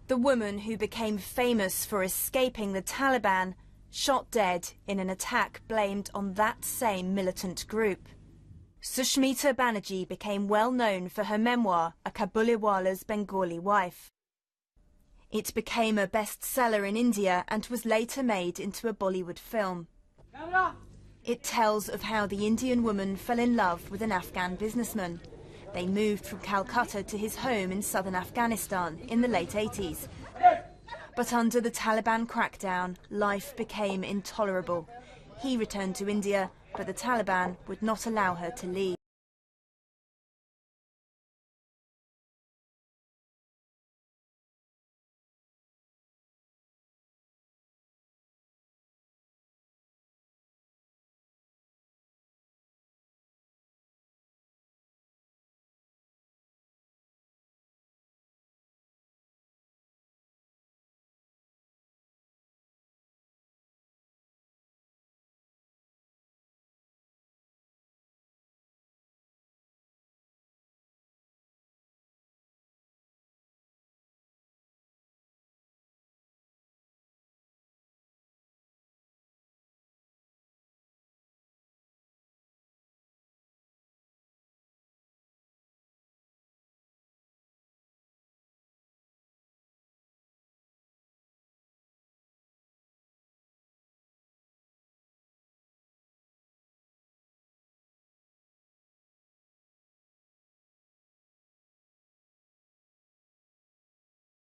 The woman who became famous for escaping the Taliban, shot dead in an attack blamed on that same militant group. Sushmita Banerjee became well known for her memoir, A Kabuliwala's Bengali Wife. It became a bestseller in India and was later made into a Bollywood film. It tells of how the Indian woman fell in love with an Afghan businessman. They moved from Calcutta to his home in southern Afghanistan in the late 80s. But under the Taliban crackdown, life became intolerable. He returned to India, but the Taliban would not allow her to leave.